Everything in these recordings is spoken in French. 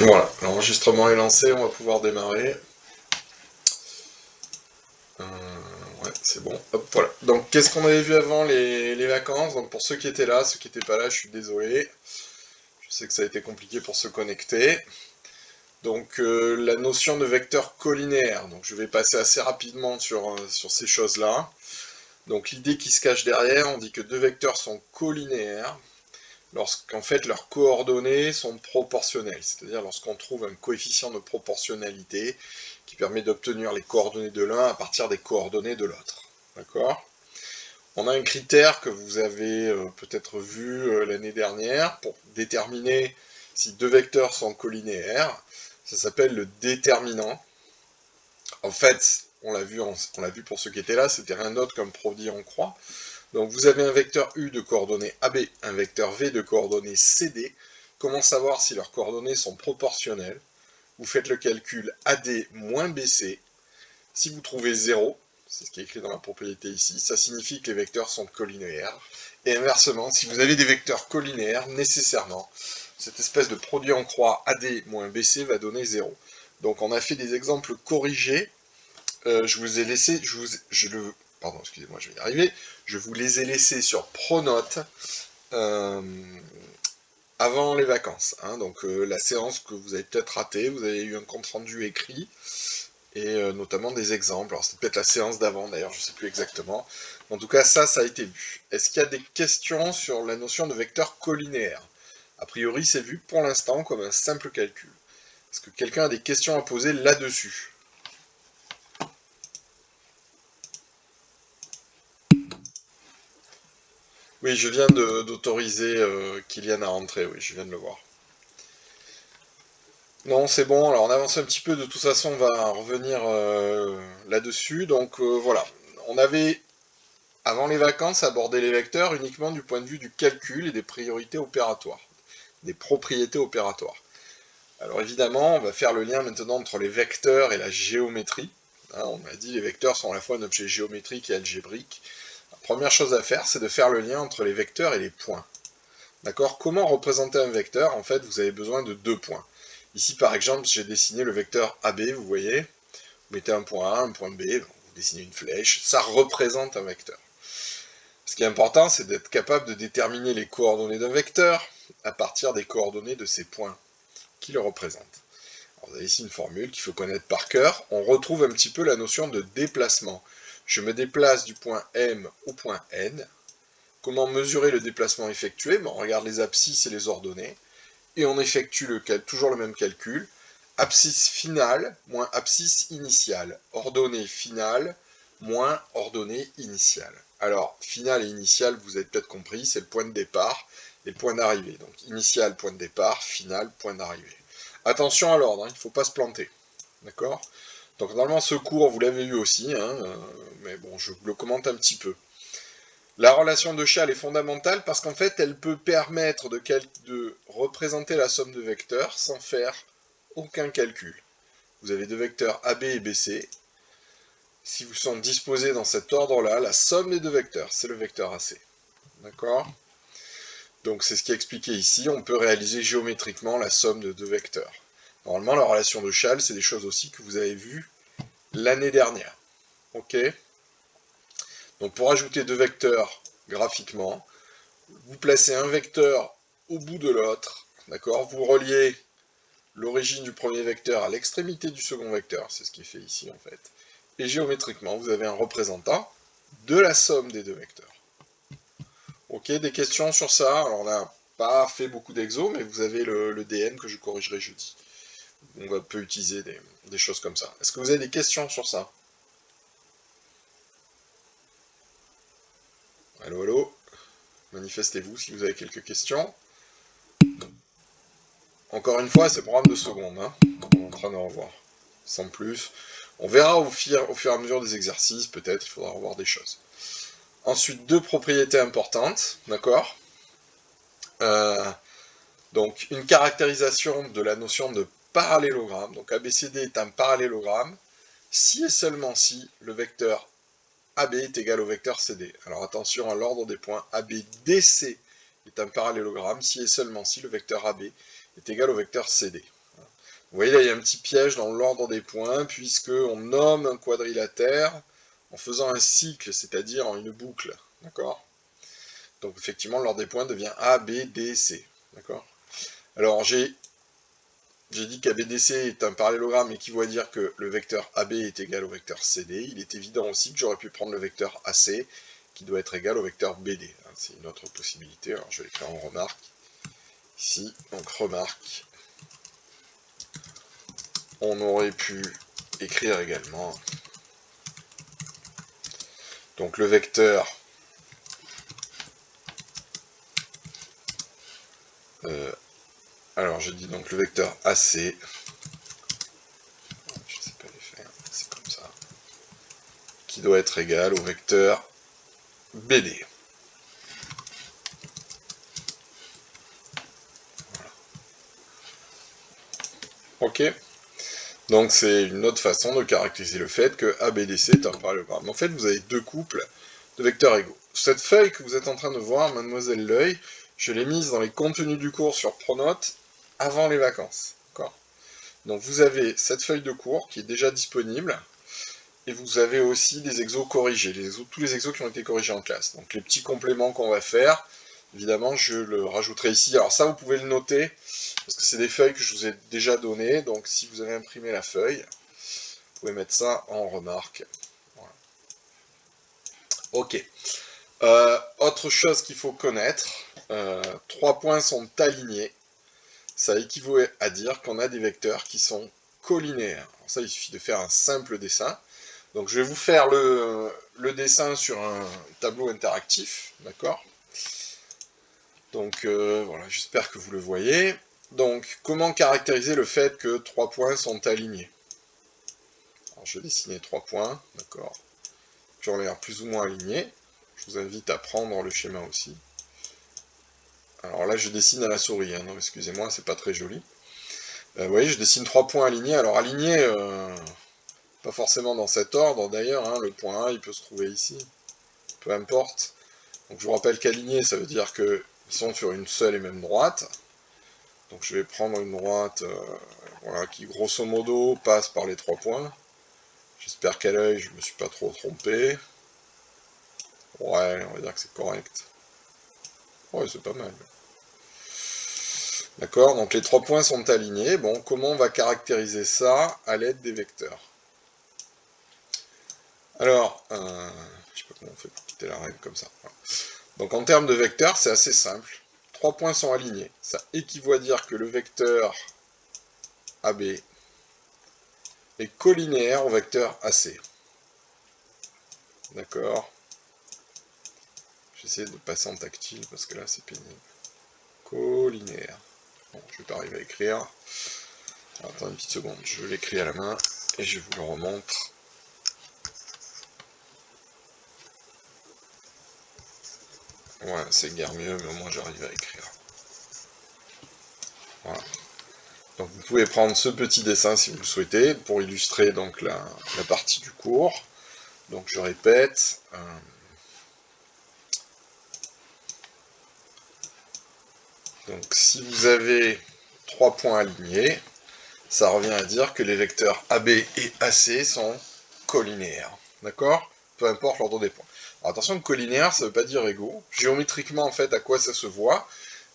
Voilà, l'enregistrement est lancé, on va pouvoir démarrer. Ouais, c'est bon. Hop, voilà. Donc, qu'est-ce qu'on avait vu avant les vacances? Donc, pour ceux qui étaient là, ceux qui n'étaient pas là, je suis désolé. Je sais que ça a été compliqué pour se connecter. Donc, la notion de vecteur collinéaire. Donc, je vais passer assez rapidement sur ces choses-là. Donc, l'idée qui se cache derrière, on dit que deux vecteurs sont collinéaires lorsqu'en fait leurs coordonnées sont proportionnelles, c'est-à-dire lorsqu'on trouve un coefficient de proportionnalité qui permet d'obtenir les coordonnées de l'un à partir des coordonnées de l'autre. D'accord? On a un critère que vous avez peut-être vu l'année dernière pour déterminer si deux vecteurs sont collinéaires. Ça s'appelle le déterminant. En fait, on l'a vu pour ceux qui étaient là, c'était rien d'autre qu'un produit en croix. Donc vous avez un vecteur U de coordonnées AB, un vecteur V de coordonnées CD. Comment savoir si leurs coordonnées sont proportionnelles? Vous faites le calcul AD moins BC. Si vous trouvez 0, c'est ce qui est écrit dans la propriété ici, ça signifie que les vecteurs sont collinéaires. Et inversement, si vous avez des vecteurs collinéaires, nécessairement, cette espèce de produit en croix AD moins BC va donner 0. Donc on a fait des exemples corrigés. Je vous ai laissé, pardon, excusez-moi, je vais y arriver. Je vous les ai laissés sur Pronote euh, avant les vacances. Hein. Donc la séance que vous avez peut-être ratée, vous avez eu un compte rendu écrit et notamment des exemples. Alors c'était peut-être la séance d'avant d'ailleurs, je ne sais plus exactement. En tout cas, ça a été vu. Est-ce qu'il y a des questions sur la notion de vecteur collinéaire? A priori, c'est vu pour l'instant comme un simple calcul. Est-ce que quelqu'un a des questions à poser là-dessus? Oui, je viens d'autoriser Kylian à rentrer, oui, je viens de le voir. Non, c'est bon, alors on avance un petit peu, de toute façon on va revenir là-dessus. Donc voilà, on avait, avant les vacances, abordé les vecteurs uniquement du point de vue du calcul et des priorités opératoires, des propriétés opératoires. Alors évidemment, on va faire le lien maintenant entre les vecteurs et la géométrie. Hein, on a dit les vecteurs sont à la fois un objet géométrique et algébrique. La première chose à faire, c'est de faire le lien entre les vecteurs et les points. D'accord? Comment représenter un vecteur? En fait, vous avez besoin de deux points. Ici, par exemple, j'ai dessiné le vecteur AB, vous voyez. Vous mettez un point A, un point B, vous dessinez une flèche, ça représente un vecteur. Ce qui est important, c'est d'être capable de déterminer les coordonnées d'un vecteur à partir des coordonnées de ces points qui le représentent. Alors, vous avez ici une formule qu'il faut connaître par cœur. On retrouve un petit peu la notion de déplacement. Je me déplace du point M au point N. Comment mesurer le déplacement effectué? On regarde les abscisses et les ordonnées, et on effectue toujours le même calcul. Abscisse finale moins abscisse initiale. Ordonnée finale moins ordonnée initiale. Alors, finale et initiale, vous avez peut-être compris, c'est le point de départ et le point d'arrivée. Donc, initiale, point de départ, finale, point d'arrivée. Attention à l'ordre, hein, il ne faut pas se planter. D'accord? Donc, normalement, ce cours, vous l'avez vu aussi, hein, mais bon, je le commente un petit peu. La relation de Chasles est fondamentale parce qu'en fait, elle peut permettre de représenter la somme de vecteurs sans faire aucun calcul. Vous avez deux vecteurs AB et BC. Si vous sont disposés dans cet ordre-là, la somme des deux vecteurs, c'est le vecteur AC. D'accord? Donc c'est ce qui est expliqué ici. On peut réaliser géométriquement la somme de deux vecteurs. Normalement, la relation de Chasles, c'est des choses aussi que vous avez vues l'année dernière. Ok? Donc pour ajouter deux vecteurs graphiquement, vous placez un vecteur au bout de l'autre, d'accord? Vous reliez l'origine du premier vecteur à l'extrémité du second vecteur, c'est ce qui est fait ici en fait. Et géométriquement, vous avez un représentant de la somme des deux vecteurs. Ok, des questions sur ça? Alors on n'a pas fait beaucoup d'exos, mais vous avez le DN que je corrigerai jeudi. On peut utiliser des choses comme ça. Est-ce que vous avez des questions sur ça? Allô, allô? Manifestez-vous si vous avez quelques questions. Encore une fois, c'est programme de seconde. Hein. On est en train de revoir. Sans plus. On verra au fur et à mesure des exercices, peut-être, il faudra revoir des choses. Ensuite, deux propriétés importantes, d'accord? euh, Donc, une caractérisation de la notion de parallélogramme. Donc, ABCD est un parallélogramme si et seulement si le vecteur AB est égal au vecteur CD. Alors, attention à l'ordre des points. ABDC est un parallélogramme si et seulement si le vecteur AB est égal au vecteur CD. Vous voyez là, il y a un petit piège dans l'ordre des points, puisque on nomme un quadrilatère en faisant un cycle, c'est-à-dire en une boucle, d'accord? Donc effectivement, l'ordre des points devient A, B, D, C, d'accord? Alors j'ai dit qu'ABDC est un parallélogramme équivaut à dire que le vecteur AB est égal au vecteur CD. Il est évident aussi que j'aurais pu prendre le vecteur AC, qui doit être égal au vecteur BD. C'est une autre possibilité, alors je vais l'écrire en remarque. Ici, donc remarque. On aurait pu écrire également donc le vecteur alors je dis donc le vecteur AC, je sais pas les faire, c'est comme ça, qui doit être égal au vecteur BD. Voilà. Ok. Donc c'est une autre façon de caractériser le fait que ABDC est un parallélogramme. En fait, vous avez deux couples de vecteurs égaux. Cette feuille que vous êtes en train de voir, mademoiselle L'Oeil, je l'ai mise dans les contenus du cours sur Pronote avant les vacances. Donc vous avez cette feuille de cours qui est déjà disponible, et vous avez aussi des exos corrigés, tous les exos qui ont été corrigés en classe. Donc les petits compléments qu'on va faire, évidemment je le rajouterai ici. Alors ça vous pouvez le noter, parce que c'est des feuilles que je vous ai déjà données, donc si vous avez imprimé la feuille, vous pouvez mettre ça en remarque. Voilà. Ok. Autre chose qu'il faut connaître, 3 points sont alignés. Ça équivaut à dire qu'on a des vecteurs qui sont collinéaires. Alors ça, il suffit de faire un simple dessin. Donc je vais vous faire le dessin sur un tableau interactif, d'accord? Donc voilà, j'espère que vous le voyez. Donc comment caractériser le fait que 3 points sont alignés? Alors je vais dessiner 3 points, d'accord? Qui ont l'air plus ou moins alignés. Je vous invite à prendre le schéma aussi. Alors là je dessine à la souris, hein, non excusez-moi, c'est pas très joli. Vous voyez, je dessine 3 points alignés. Alors alignés, pas forcément dans cet ordre d'ailleurs, hein, le point A il peut se trouver ici, peu importe. Donc je vous rappelle qu'aligné ça veut dire qu'ils sont sur une seule et même droite. Donc je vais prendre une droite voilà, qui grosso modo passe par les 3 points. J'espère qu'à l'œil je me suis pas trop trompé. Ouais, on va dire que c'est correct. Ouais, c'est pas mal. D'accord, donc les 3 points sont alignés. Bon, comment on va caractériser ça à l'aide des vecteurs? Alors, je sais pas comment on fait pour quitter la règle comme ça. Voilà. Donc en termes de vecteurs, c'est assez simple. 3 points sont alignés. Ça équivaut à dire que le vecteur AB est collinéaire au vecteur AC. D'accord? J'essaie de passer en tactile parce que là c'est pénible. Collinéaire. Bon, je vais pas arriver à écrire. Alors, attends une petite seconde, je l'écris à la main et je vous le remontre. Ouais, c'est guère mieux, mais au moins j'arrive à écrire. Voilà. Donc vous pouvez prendre ce petit dessin si vous le souhaitez pour illustrer donc la partie du cours. Donc je répète. Donc si vous avez 3 points alignés, ça revient à dire que les vecteurs AB et AC sont collinéaires. D'accord? Peu importe l'ordre des points. Alors attention, collinéaire, ça ne veut pas dire égaux. Géométriquement, en fait, à quoi ça se voit?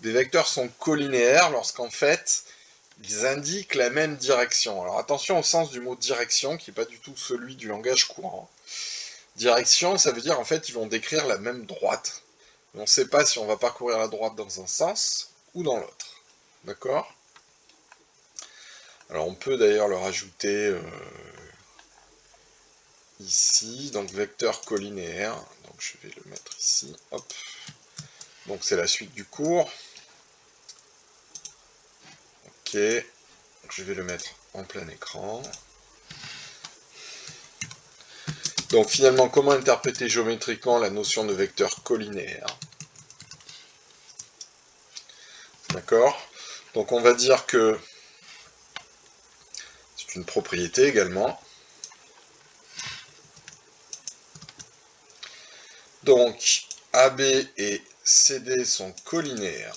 Des vecteurs sont collinéaires lorsqu'en fait, ils indiquent la même direction. Alors attention au sens du mot direction, qui n'est pas du tout celui du langage courant. Direction, ça veut dire en fait, ils vont décrire la même droite. On ne sait pas si on va parcourir la droite dans un sens ou dans l'autre. D'accord? Alors on peut d'ailleurs le rajouter ici, donc vecteur collinéaire. Donc je vais le mettre ici. Hop. Donc c'est la suite du cours. Ok. Donc, je vais le mettre en plein écran. Donc finalement, comment interpréter géométriquement la notion de vecteur collinéaire? D'accord? Donc on va dire que c'est une propriété également. Donc AB et CD sont collinéaires.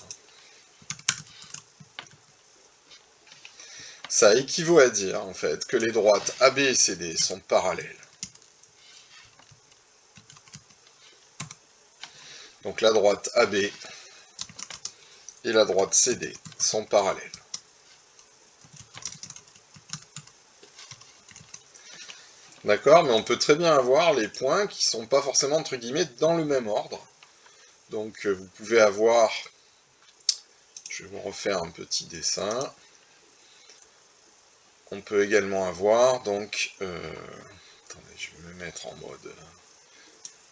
Ça équivaut à dire, en fait, que les droites AB et CD sont parallèles. Donc la droite AB et la droite CD sont parallèles. D'accord, mais on peut très bien avoir les points qui sont pas forcément, entre guillemets, dans le même ordre. Donc vous pouvez avoir, je vais vous refaire un petit dessin. On peut également avoir, donc, attendez, je vais me mettre en mode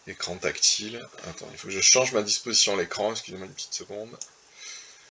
écran tactile. Attends, il faut que je change ma disposition à l'écran, excusez-moi une petite seconde.